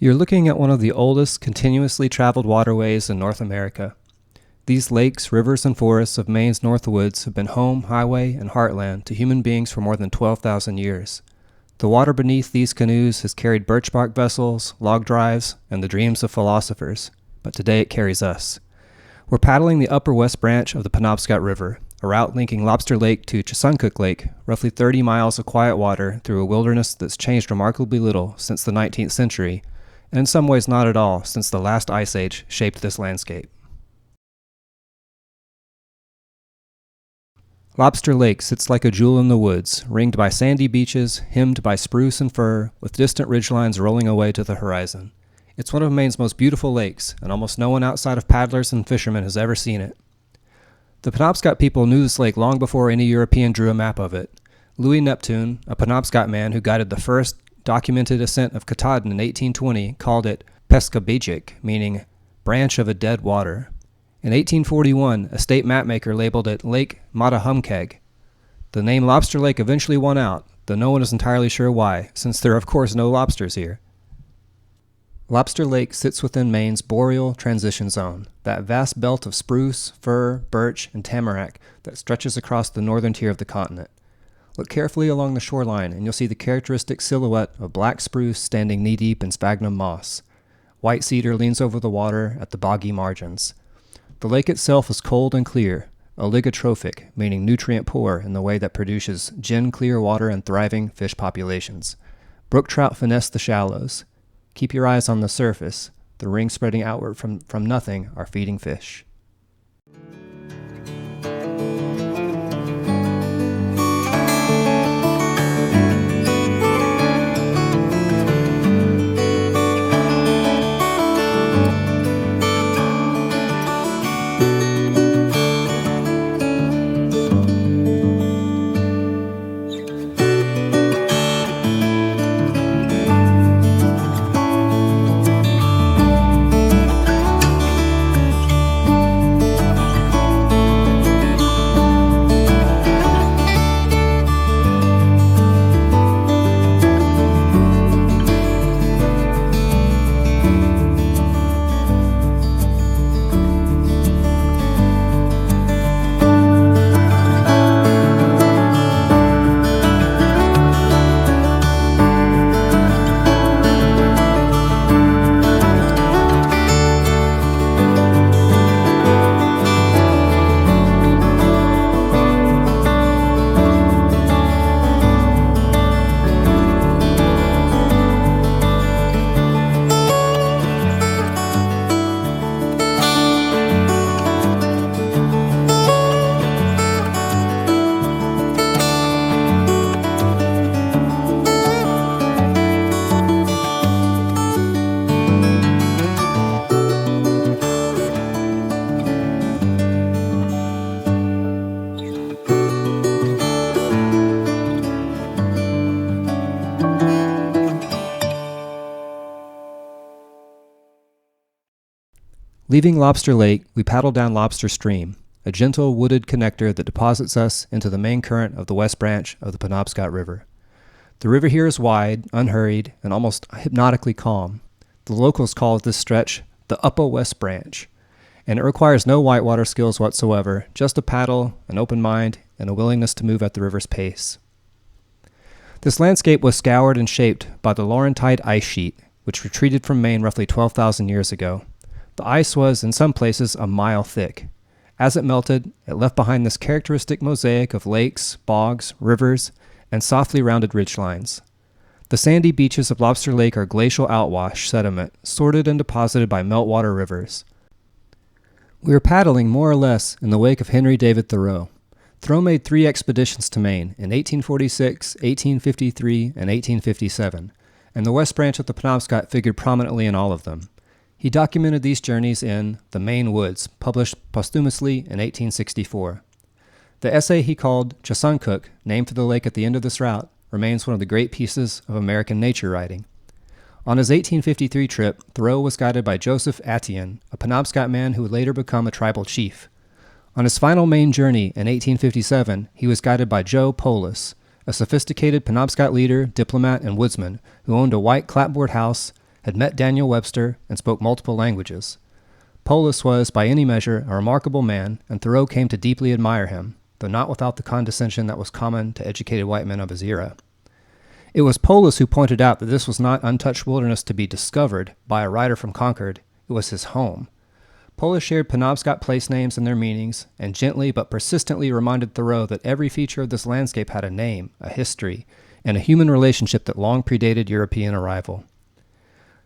You're looking at one of the oldest continuously traveled waterways in North America. These lakes, rivers, and forests of Maine's North Woods have been home, highway, and heartland to human beings for more than 12,000 years. The water beneath these canoes has carried birchbark vessels, log drives, and the dreams of philosophers, but today it carries us. We're paddling the upper west branch of the Penobscot River, a route linking Lobster Lake to Chesuncook Lake, roughly 30 miles of quiet water through a wilderness that's changed remarkably little since the 19th century, and in some ways not at all since the last ice age shaped this landscape. Lobster Lake sits like a jewel in the woods, ringed by sandy beaches, hemmed by spruce and fir, with distant ridgelines rolling away to the horizon. It's one of Maine's most beautiful lakes, and almost no one outside of paddlers and fishermen has ever seen it. The Penobscot people knew this lake long before any European drew a map of it. Louis Neptune, a Penobscot man who guided the first documented ascent of Katahdin in 1820, called it Pescabijik, meaning branch of a dead water. In 1841, a state mapmaker labeled it Lake Matahumkeag. The name Lobster Lake eventually won out, though no one is entirely sure why, since there are of course no lobsters here. Lobster Lake sits within Maine's boreal transition zone, that vast belt of spruce, fir, birch, and tamarack that stretches across the northern tier of the continent. Look carefully along the shoreline and you'll see the characteristic silhouette of black spruce standing knee-deep in sphagnum moss. White cedar leans over the water at the boggy margins. The lake itself is cold and clear, oligotrophic, meaning nutrient poor in the way that produces gin-clear water and thriving fish populations. Brook trout finesse the shallows. Keep your eyes on the surface. The rings spreading outward from nothing are feeding fish. Leaving Lobster Lake, we paddle down Lobster Stream, a gentle wooded connector that deposits us into the main current of the west branch of the Penobscot River. The river here is wide, unhurried, and almost hypnotically calm. The locals call this stretch the Upper West Branch, and it requires no whitewater skills whatsoever, just a paddle, an open mind, and a willingness to move at the river's pace. This landscape was scoured and shaped by the Laurentide ice sheet, which retreated from Maine roughly 12,000 years ago. The ice was, in some places, a mile thick. As it melted, it left behind this characteristic mosaic of lakes, bogs, rivers, and softly rounded ridgelines. The sandy beaches of Lobster Lake are glacial outwash sediment, sorted and deposited by meltwater rivers. We are paddling more or less in the wake of Henry David Thoreau. Thoreau made 3 expeditions to Maine in 1846, 1853, and 1857, and the West Branch of the Penobscot figured prominently in all of them. He documented these journeys in The Maine Woods, published posthumously in 1864. The essay he called Chesuncook, named for the lake at the end of this route, remains one of the great pieces of American nature writing. On his 1853 trip, Thoreau was guided by Joseph Atienne, a Penobscot man who would later become a tribal chief. On his final Maine journey in 1857, he was guided by Joe Polis, a sophisticated Penobscot leader, diplomat, and woodsman who owned a white clapboard house, had met Daniel Webster, and spoke multiple languages. Polis was, by any measure, a remarkable man, and Thoreau came to deeply admire him, though not without the condescension that was common to educated white men of his era. It was Polis who pointed out that this was not untouched wilderness to be discovered by a rider from Concord, it was his home. Polis shared Penobscot place names and their meanings, and gently but persistently reminded Thoreau that every feature of this landscape had a name, a history, and a human relationship that long predated European arrival.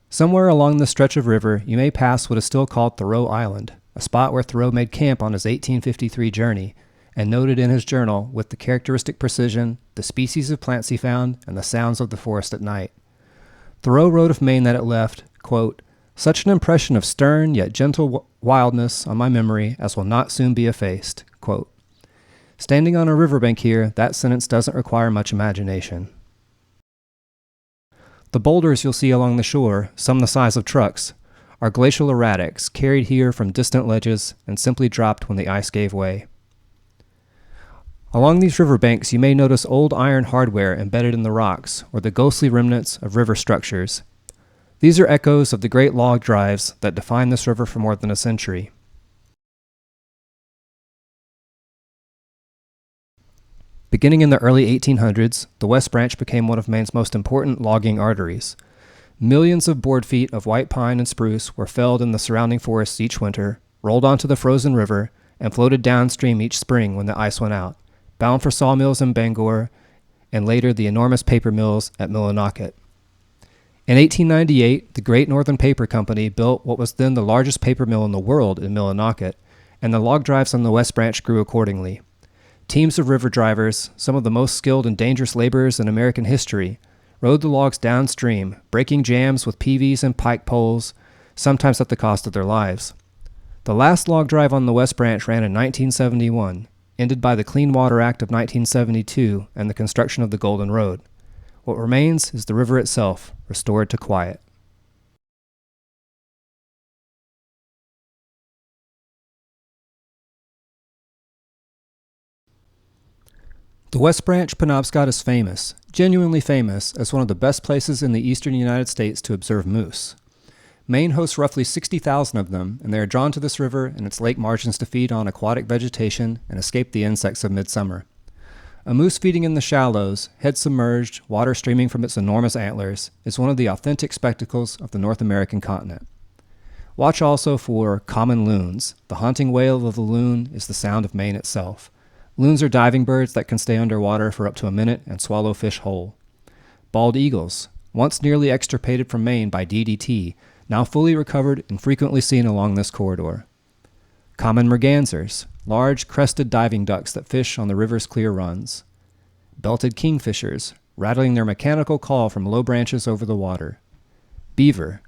Somewhere along this stretch of river, you may pass what is still called Gero Island, a spot where Thoreau made camp on his 1853 journey, and noted in his journal, with the characteristic precision, the species of plants he found and the sounds of the forest at night. Thoreau wrote of Maine that it left, quote, "such an impression of stern yet gentle wildness on my memory as will not soon be effaced." Quote, standing on a riverbank here, that sentence doesn't require much imagination. The boulders you'll see along the shore, some the size of trucks, are glacial erratics carried here from distant ledges and simply dropped when the ice gave way. Along these riverbanks you may notice old iron hardware embedded in the rocks, or the ghostly remnants of river structures. These are echoes of the great log drives that defined this river for more than a century. Beginning in the early 1800s, the West Branch became one of Maine's most important logging arteries. Millions of board feet of white pine and spruce were felled in the surrounding forests each winter, rolled onto the frozen river, and floated downstream each spring when the ice went out, bound for sawmills in Bangor, and later the enormous paper mills at Millinocket. In 1898, the Great Northern Paper Company built what was then the largest paper mill in the world in Millinocket, and the log drives on the West Branch grew accordingly. Teams of river drivers, some of the most skilled and dangerous laborers in American history, rode the logs downstream, breaking jams with peaveys and pike poles, sometimes at the cost of their lives. The last log drive on the West Branch ran in 1971, ended by the Clean Water Act of 1972 and the construction of the Golden Road. What remains is the river itself, restored to quiet. The West Branch Penobscot is famous, genuinely famous, as one of the best places in the eastern United States to observe moose. Maine hosts roughly 60,000 of them, and they are drawn to this river and its lake margins to feed on aquatic vegetation and escape the insects of midsummer. A moose feeding in the shallows, head submerged, water streaming from its enormous antlers, is one of the authentic spectacles of the North American continent. Watch also for common loons. The haunting wail of the loon is the sound of Maine itself. Loons are diving birds that can stay underwater for up to a minute and swallow fish whole. Bald eagles, once nearly extirpated from Maine by DDT, now fully recovered and frequently seen along this corridor. Common mergansers, large crested diving ducks that fish on the river's clear runs. Belted kingfishers, rattling their mechanical call from low branches over the water. Beaver,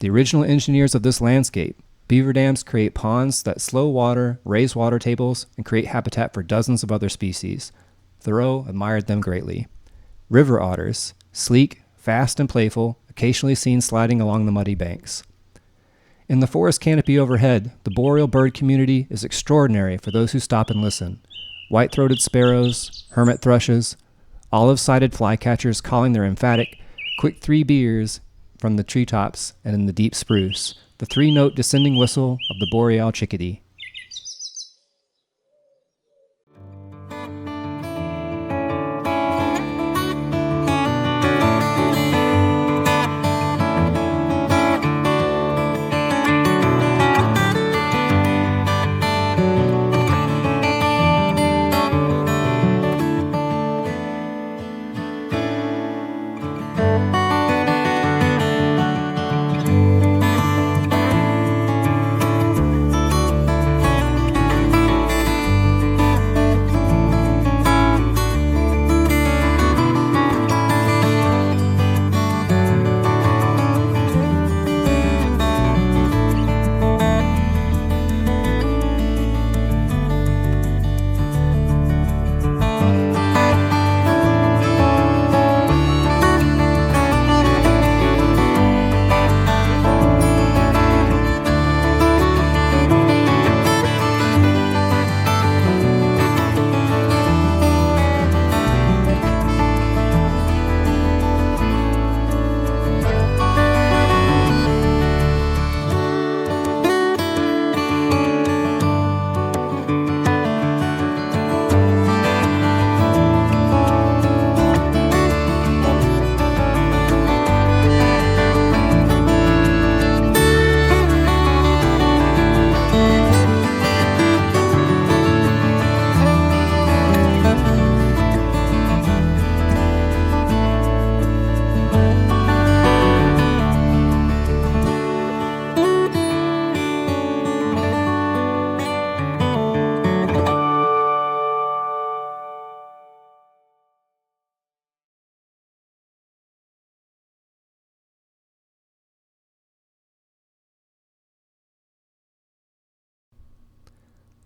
the original engineers of this landscape. Beaver dams create ponds that slow water, raise water tables, and create habitat for dozens of other species. Thoreau admired them greatly. River otters, sleek, fast, and playful, occasionally seen sliding along the muddy banks. In the forest canopy overhead, the boreal bird community is extraordinary for those who stop and listen. White-throated sparrows, hermit thrushes, olive-sided flycatchers calling their emphatic, quick three beers from the treetops and in the deep spruce, the three-note descending whistle of the boreal chickadee.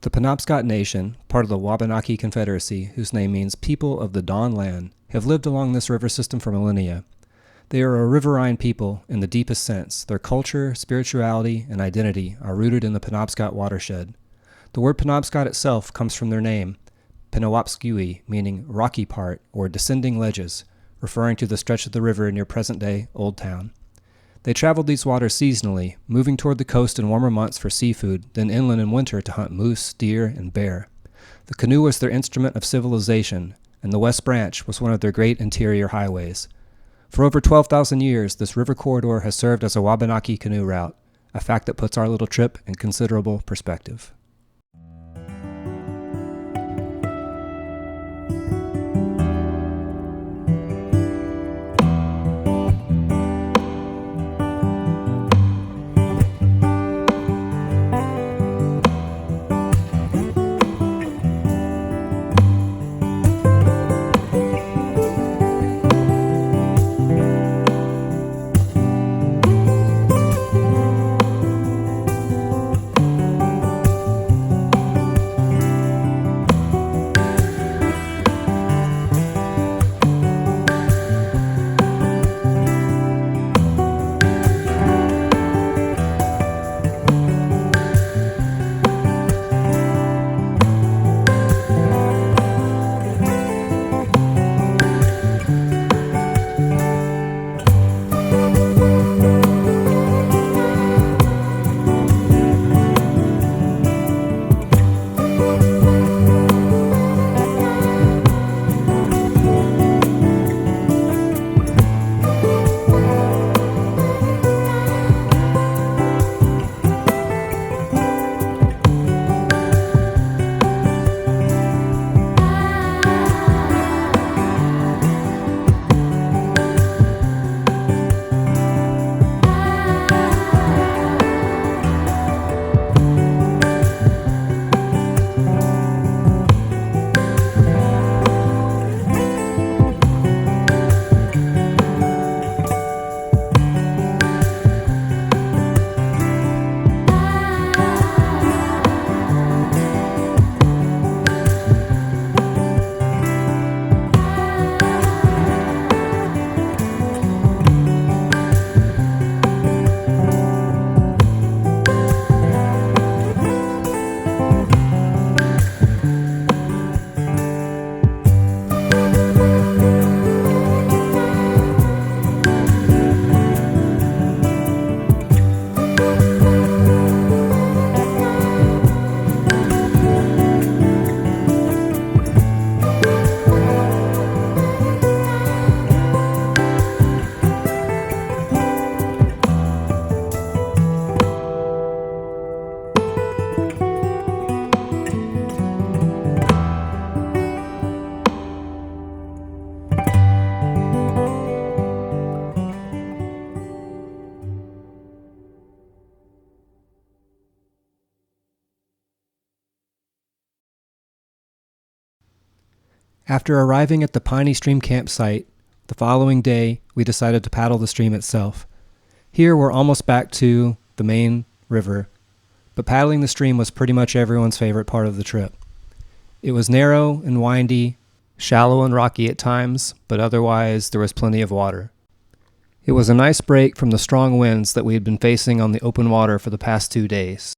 The Penobscot Nation, part of the Wabanaki Confederacy, whose name means People of the Dawn Land, have lived along this river system for millennia. They are a riverine people in the deepest sense. Their culture, spirituality, and identity are rooted in the Penobscot watershed. The word Penobscot itself comes from their name, Penobscui, meaning rocky part or descending ledges, referring to the stretch of the river near present-day Old Town. They traveled these waters seasonally, moving toward the coast in warmer months for seafood, then inland in winter to hunt moose, deer, and bear. The canoe was their instrument of civilization, and the West Branch was one of their great interior highways. For over 12,000 years, this river corridor has served as a Wabanaki canoe route, a fact that puts our little trip in considerable perspective. After arriving at the Piney Stream campsite, the following day we decided to paddle the stream itself. Here we're almost back to the main river, but paddling the stream was pretty much everyone's favorite part of the trip. It was narrow and windy, shallow and rocky at times, but otherwise there was plenty of water. It was a nice break from the strong winds that we had been facing on the open water for the past 2 days.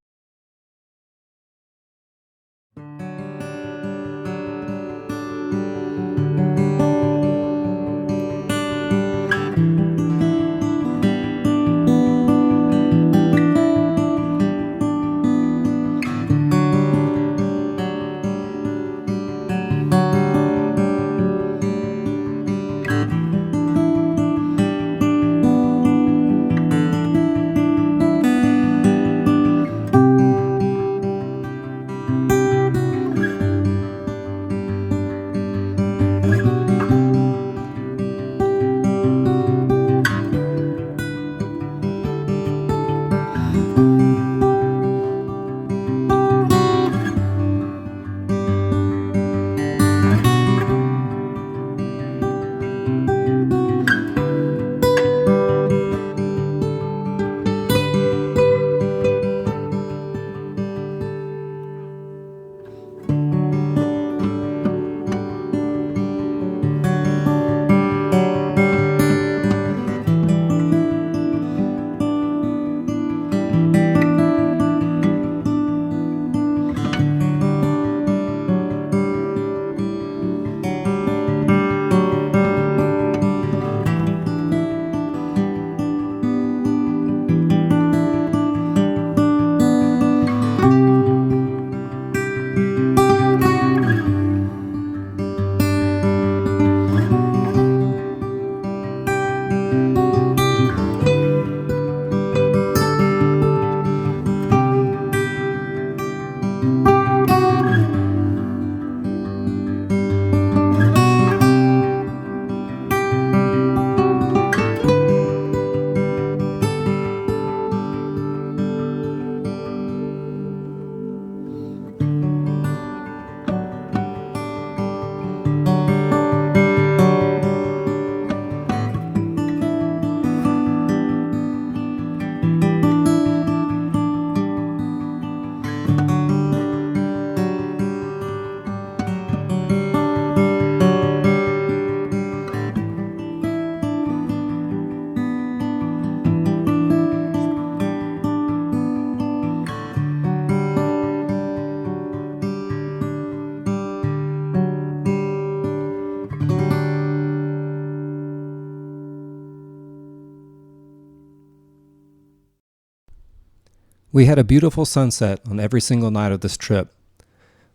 We had a beautiful sunset on every single night of this trip,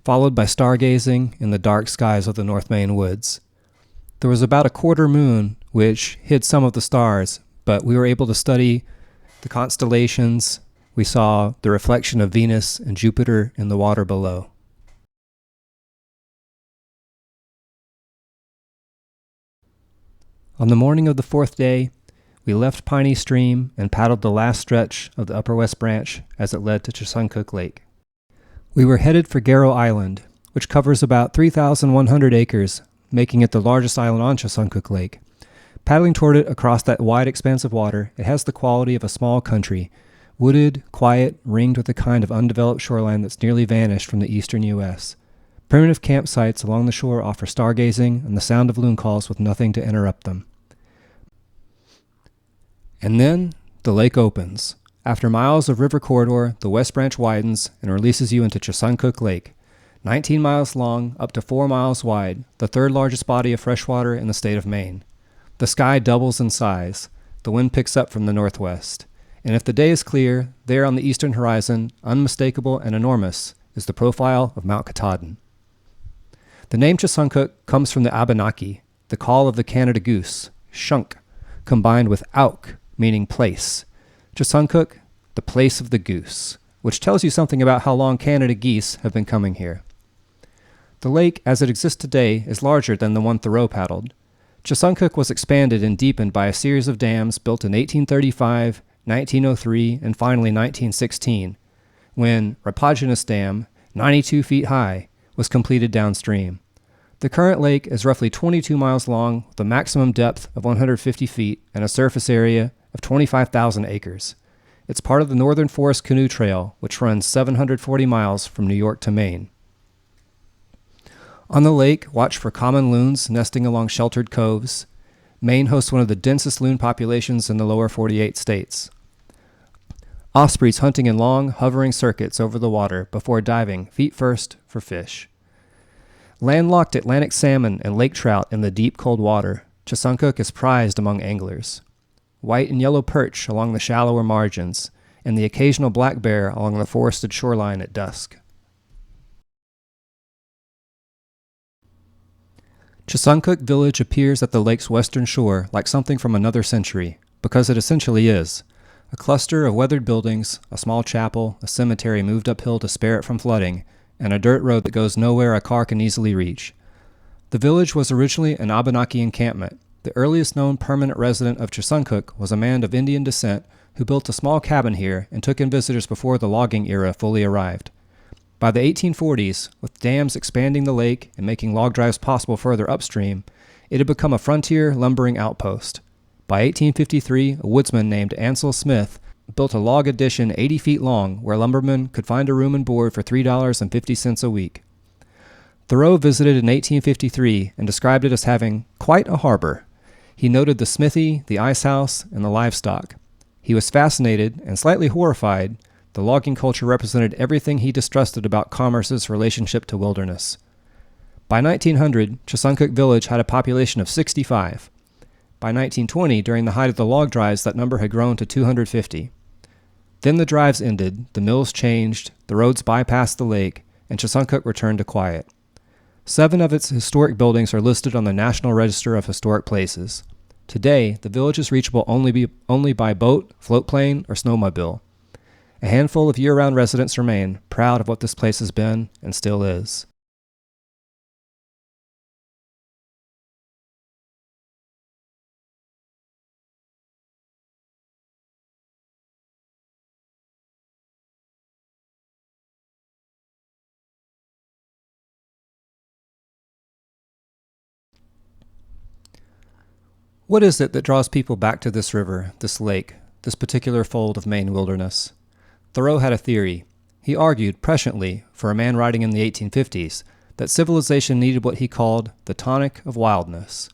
followed by stargazing in the dark skies of the North Maine Woods. There was about a quarter moon, which hid some of the stars, but we were able to study the constellations. We saw the reflection of Venus and Jupiter in the water below. On the morning of the fourth day, we left Piney Stream and paddled the last stretch of the Upper West Branch as it led to Chesuncook Lake. We were headed for Gero Island, which covers about 3,100 acres, making it the largest island on Chesuncook Lake. Paddling toward it across that wide expanse of water, it has the quality of a small country, wooded, quiet, ringed with a kind of undeveloped shoreline that's nearly vanished from the eastern U.S. Primitive campsites along the shore offer stargazing and the sound of loon calls with nothing to interrupt them. And then the lake opens. After miles of river corridor, the West Branch widens and releases you into Chesuncook Lake, 19 miles long, up to 4 miles wide, the third largest body of freshwater in the state of Maine. The sky doubles in size. The wind picks up from the northwest. And if the day is clear, there on the eastern horizon, unmistakable and enormous, is the profile of Mount Katahdin. The name Chesuncook comes from the Abenaki, the call of the Canada goose, shunk, combined with auk, meaning place. Chesuncook, the place of the goose, which tells you something about how long Canada geese have been coming here. The lake, as it exists today, is larger than the one Thoreau paddled. Chesuncook was expanded and deepened by a series of dams built in 1835, 1903, and finally 1916, when Rapaginus Dam, 92 feet high, was completed downstream. The current lake is roughly 22 miles long with a maximum depth of 150 feet and a surface area of 25,000 acres. It's part of the Northern Forest Canoe Trail, which runs 740 miles from New York to Maine. On the lake, watch for common loons nesting along sheltered coves. Maine hosts one of the densest loon populations in the lower 48 states. Ospreys hunting in long, hovering circuits over the water before diving, feet first, for fish. Landlocked Atlantic salmon and lake trout in the deep, cold water, Chesuncook is prized among anglers. White and yellow perch along the shallower margins, and the occasional black bear along the forested shoreline at dusk. Chesuncook Village appears at the lake's western shore like something from another century, because it essentially is. A cluster of weathered buildings, a small chapel, a cemetery moved uphill to spare it from flooding, and a dirt road that goes nowhere a car can easily reach. The village was originally an Abenaki encampment. The earliest known permanent resident of Chesuncook was a man of Indian descent who built a small cabin here and took in visitors before the logging era fully arrived. By the 1840s, with dams expanding the lake and making log drives possible further upstream, it had become a frontier lumbering outpost. By 1853, a woodsman named Ansel Smith built a log addition 80 feet long where lumbermen could find a room and board for $3.50 a week. Thoreau visited in 1853 and described it as having quite a harbor. He noted the smithy, the ice house, and the livestock. He was fascinated and slightly horrified. The logging culture represented everything he distrusted about commerce's relationship to wilderness. By 1900, Chesuncook Village had a population of 65. By 1920, during the height of the log drives, that number had grown to 250. Then the drives ended, the mills changed, the roads bypassed the lake, and Chesuncook returned to quiet. 7 of its historic buildings are listed on the National Register of Historic Places. Today, the village is reachable only by boat, floatplane, or snowmobile. A handful of year-round residents remain, proud of what this place has been and still is. What is it that draws people back to this river, this lake, this particular fold of Maine wilderness? Thoreau had a theory. He argued, presciently, for a man writing in the 1850s, that civilization needed what he called the tonic of wildness.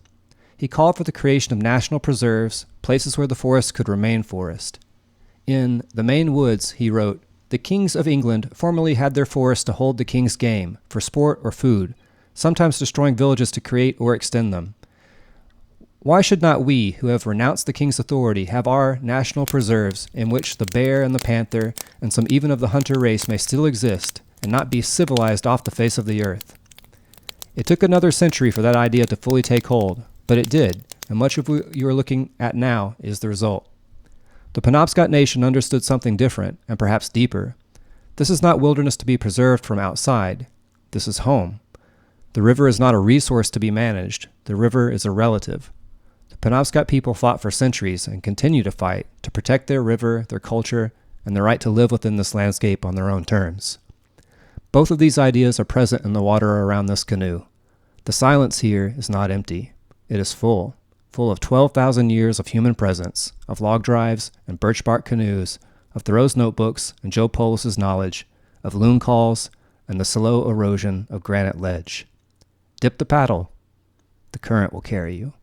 He called for the creation of national preserves, places where the forest could remain forest. In The Maine Woods, he wrote, "The kings of England formerly had their forests to hold the king's game, for sport or food, sometimes destroying villages to create or extend them. Why should not we, who have renounced the king's authority, have our national preserves in which the bear and the panther and some even of the hunter race may still exist and not be civilized off the face of the earth? It took another century for that idea to fully take hold, but it did, and much of what you are looking at now is the result. The Penobscot nation understood something different, and perhaps deeper. This is not wilderness to be preserved from outside. This is home. The river is not a resource to be managed. The river is a relative. The Penobscot people fought for centuries and continue to fight to protect their river, their culture, and the right to live within this landscape on their own terms. Both of these ideas are present in the water around this canoe. The silence here is not empty. It is full of 12,000 years of human presence, of log drives and birch bark canoes, of Thoreau's notebooks and Joe Polis's knowledge, of loon calls, and the slow erosion of granite ledge. Dip the paddle. The current will carry you.